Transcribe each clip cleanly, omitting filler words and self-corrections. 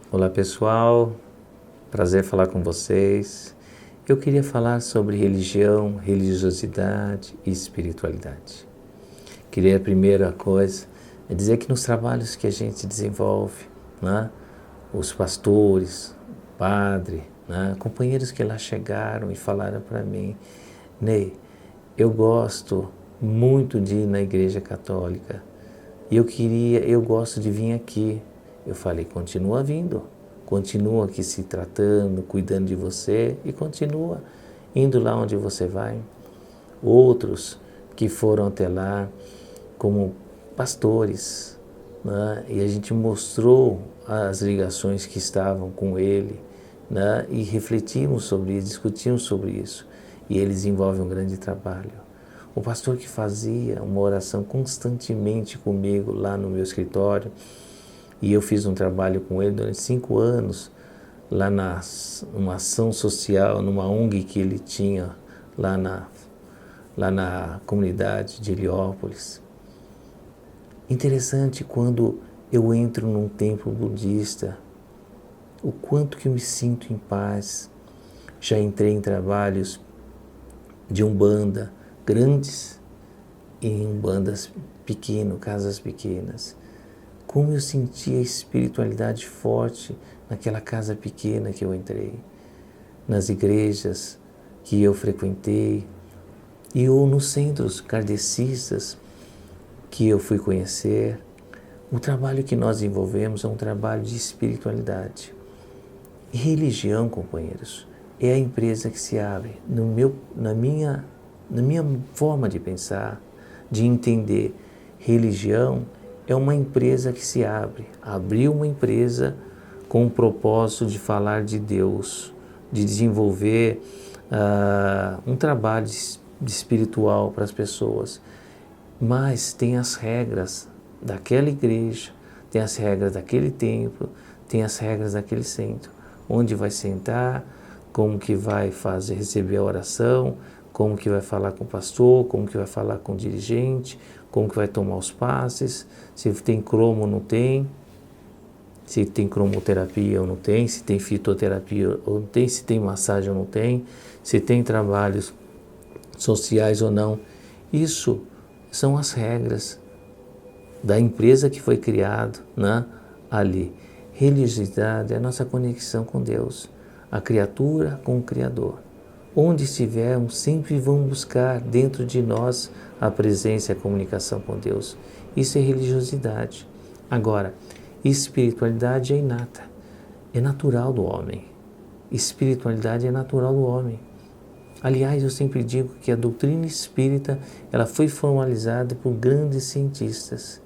Olá pessoal, prazer falar com vocês. Eu queria falar sobre religião, religiosidade e espiritualidade. Queria a primeira coisa é dizer que nos trabalhos que a gente desenvolve, né, os pastores, o padre, né, companheiros que lá chegaram e falaram para mim: Ney, eu gosto muito de ir na igreja católica e eu gosto de vir aqui. Eu falei: continua vindo, continua aqui se tratando, cuidando de você e continua indo lá onde você vai. Outros que foram até lá como pastores, né? E a gente mostrou as ligações que estavam com ele, né? E refletimos sobre isso, discutimos sobre isso. E eles desenvolvem um grande trabalho. O pastor que fazia uma oração constantemente comigo lá no meu escritório, e eu fiz um trabalho com ele durante 5 anos, lá numa ação social, numa ONG que ele tinha lá na comunidade de Heliópolis. Interessante quando eu entro num templo budista, o quanto que eu me sinto em paz. Já entrei em trabalhos de umbanda grandes e em umbandas pequenas, casas pequenas. Como eu senti a espiritualidade forte naquela casa pequena que eu entrei, nas igrejas que eu frequentei, ou nos centros kardecistas que eu fui conhecer. O trabalho que nós desenvolvemos é um trabalho de espiritualidade. E religião, companheiros, é a empresa que se abre na minha forma de pensar, de entender. Religião é uma empresa que se abre. Abriu uma empresa com o propósito de falar de Deus, de desenvolver um trabalho espiritual para as pessoas. Mas tem as regras daquela igreja, tem as regras daquele templo, tem as regras daquele centro. Onde vai sentar, como que vai receber a oração, como que vai falar com o pastor, como que vai falar com o dirigente, como que vai tomar os passes, se tem cromo ou não tem, se tem cromoterapia ou não tem, se tem fitoterapia ou não tem, se tem massagem ou não tem, se tem trabalhos sociais ou não. Isso são as regras da empresa que foi criada, né, ali. Religiosidade é a nossa conexão com Deus, a criatura com o Criador. Onde estivermos, sempre vamos buscar dentro de nós a presença e a comunicação com Deus. Isso é religiosidade. Agora, espiritualidade é inata, é natural do homem. Espiritualidade é natural do homem. Aliás, eu sempre digo que a doutrina espírita ela foi formalizada por grandes cientistas.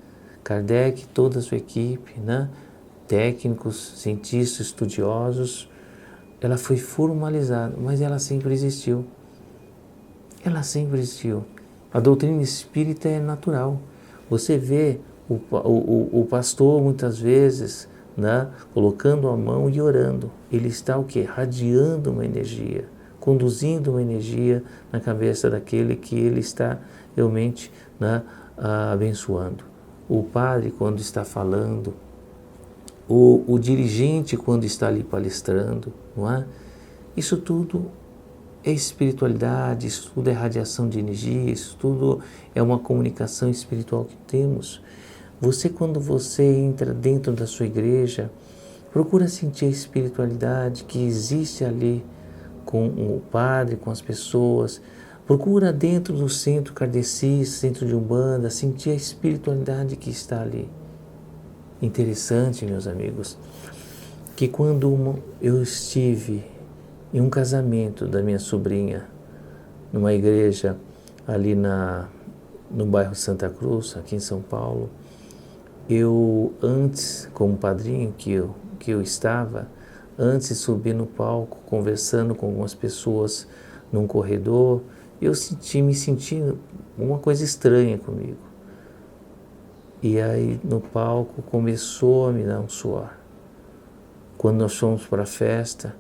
Kardec, toda a sua equipe, né? Técnicos, cientistas, estudiosos, ela foi formalizada, mas ela sempre existiu. Ela sempre existiu. A doutrina espírita é natural. Você vê o pastor muitas vezes, né, colocando a mão e orando. Ele está o quê? Radiando uma energia, conduzindo uma energia na cabeça daquele que ele está realmente, né, abençoando. O padre, quando está falando, o dirigente, quando está ali palestrando, não é? Isso tudo é espiritualidade, isso tudo é radiação de energia, isso tudo é uma comunicação espiritual que temos. Você, quando você entra dentro da sua igreja, procura sentir a espiritualidade que existe ali com o padre, com as pessoas. Procura dentro do centro kardecista, centro de Umbanda, sentir a espiritualidade que está ali. Interessante, meus amigos, que quando eu estive em um casamento da minha sobrinha, numa igreja ali no bairro Santa Cruz, aqui em São Paulo, eu antes, como padrinho que eu estava, antes de subir no palco, conversando com algumas pessoas num corredor, eu me senti uma coisa estranha comigo. E aí no palco começou a me dar um suor. Quando nós fomos para a festa,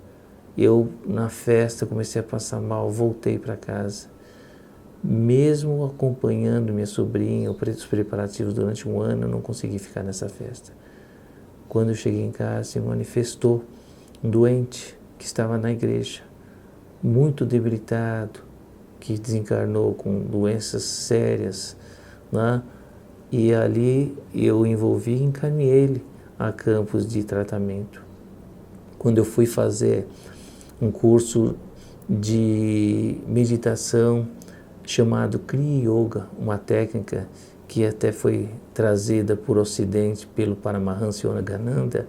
eu na festa comecei a passar mal, voltei para casa. Mesmo acompanhando minha sobrinha, os preparativos durante um ano, eu não consegui ficar nessa festa. quando eu cheguei em casa, se manifestou um doente que estava na igreja, muito debilitado, que desencarnou com doenças sérias, né? E ali eu envolvi e encaminhei ele a campos de tratamento. Quando eu fui fazer um curso de meditação chamado Kriya Yoga, uma técnica que até foi trazida por Ocidente pelo Paramahansa Yogananda,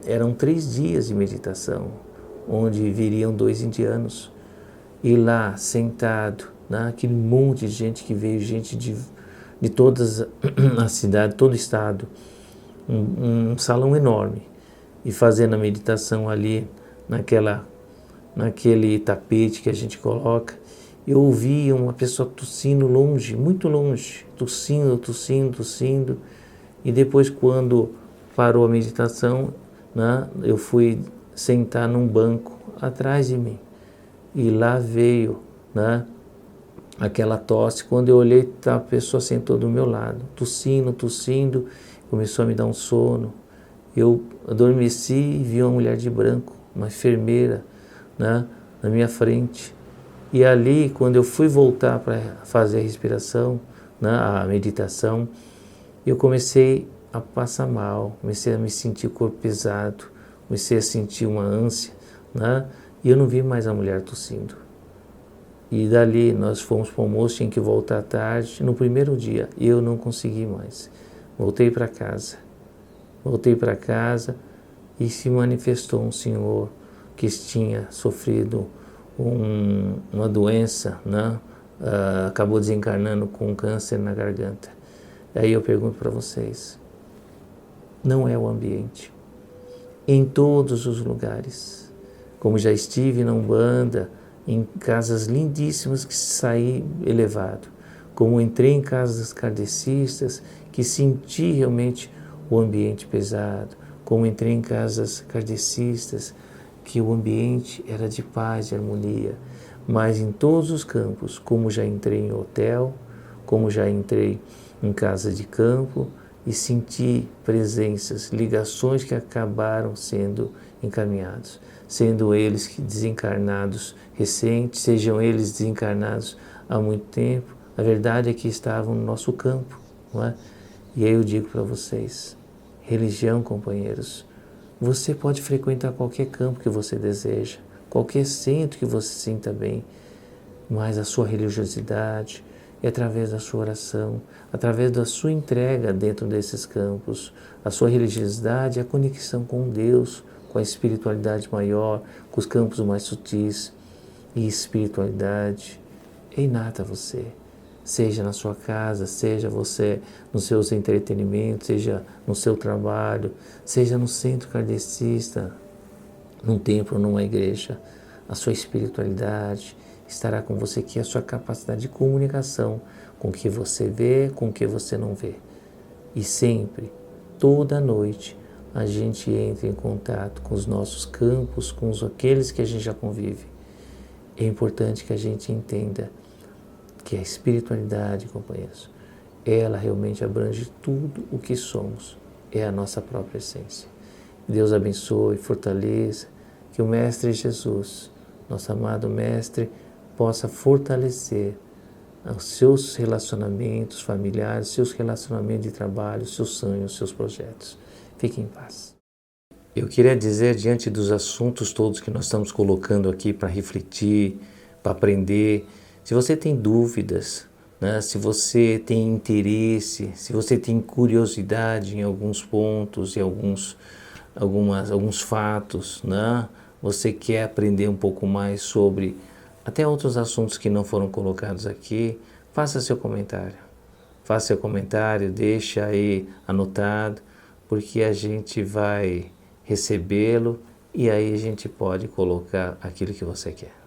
eram 3 dias de meditação, onde viriam 2 indianos, e lá sentado, aquele monte de gente que veio, gente de todas a cidade, todo o estado, um salão enorme, e fazendo a meditação ali naquele tapete que a gente coloca. Eu ouvia uma pessoa tossindo longe, muito longe, tossindo, e depois, quando parou a meditação, eu fui sentar num banco atrás de mim, e lá veio aquela tosse. Quando eu olhei, a pessoa sentou do meu lado, tossindo, começou a me dar um sono. Eu adormeci e vi uma mulher de branco, uma enfermeira, na minha frente. E ali, quando eu fui voltar para fazer a respiração, a meditação, eu comecei a passar mal, comecei a me sentir o corpo pesado, comecei a sentir uma ânsia, e eu não vi mais a mulher tossindo. E dali nós fomos para o almoço, tinha que voltar à tarde. No primeiro dia eu não consegui mais. Voltei para casa e se manifestou um senhor que tinha sofrido uma doença, acabou desencarnando com um câncer na garganta. Aí eu pergunto para vocês, não é o ambiente. Em todos os lugares, como já estive na Umbanda, em casas lindíssimas que saí elevado, como entrei em casas kardecistas que senti realmente o ambiente pesado, como entrei em casas kardecistas que o ambiente era de paz, de harmonia, mas em todos os campos, como já entrei em hotel, como já entrei em casa de campo e senti presenças, ligações que acabaram sendo encaminhados, sendo eles desencarnados recentes, sejam eles desencarnados há muito tempo, a verdade é que estavam no nosso campo, não é? E aí eu digo para vocês, religião, companheiros, você pode frequentar qualquer campo que você deseja, qualquer centro que você sinta bem, mas a sua religiosidade é através da sua oração, através da sua entrega dentro desses campos. A sua religiosidade é a conexão com Deus, com a espiritualidade maior, com os campos mais sutis. E espiritualidade é inata a você, seja na sua casa, seja você nos seus entretenimentos, seja no seu trabalho, seja no centro kardecista, num templo, numa igreja. A sua espiritualidade estará com você, que é a sua capacidade de comunicação com o que você vê, com o que você não vê. E sempre, toda noite, a gente entra em contato com os nossos campos, com aqueles que a gente já convive. É importante que a gente entenda que a espiritualidade, companheiros, ela realmente abrange tudo o que somos, é a nossa própria essência. Deus abençoe, fortaleça, que o Mestre Jesus, nosso amado Mestre, possa fortalecer os seus relacionamentos familiares, seus relacionamentos de trabalho, seus sonhos, seus projetos. Fique em paz. Eu queria dizer, diante dos assuntos todos que nós estamos colocando aqui para refletir, para aprender, se você tem dúvidas, se você tem interesse, se você tem curiosidade em alguns pontos, em alguns fatos, você quer aprender um pouco mais sobre até outros assuntos que não foram colocados aqui, faça seu comentário. Faça seu comentário, deixa aí anotado, porque a gente vai recebê-lo e aí a gente pode colocar aquilo que você quer.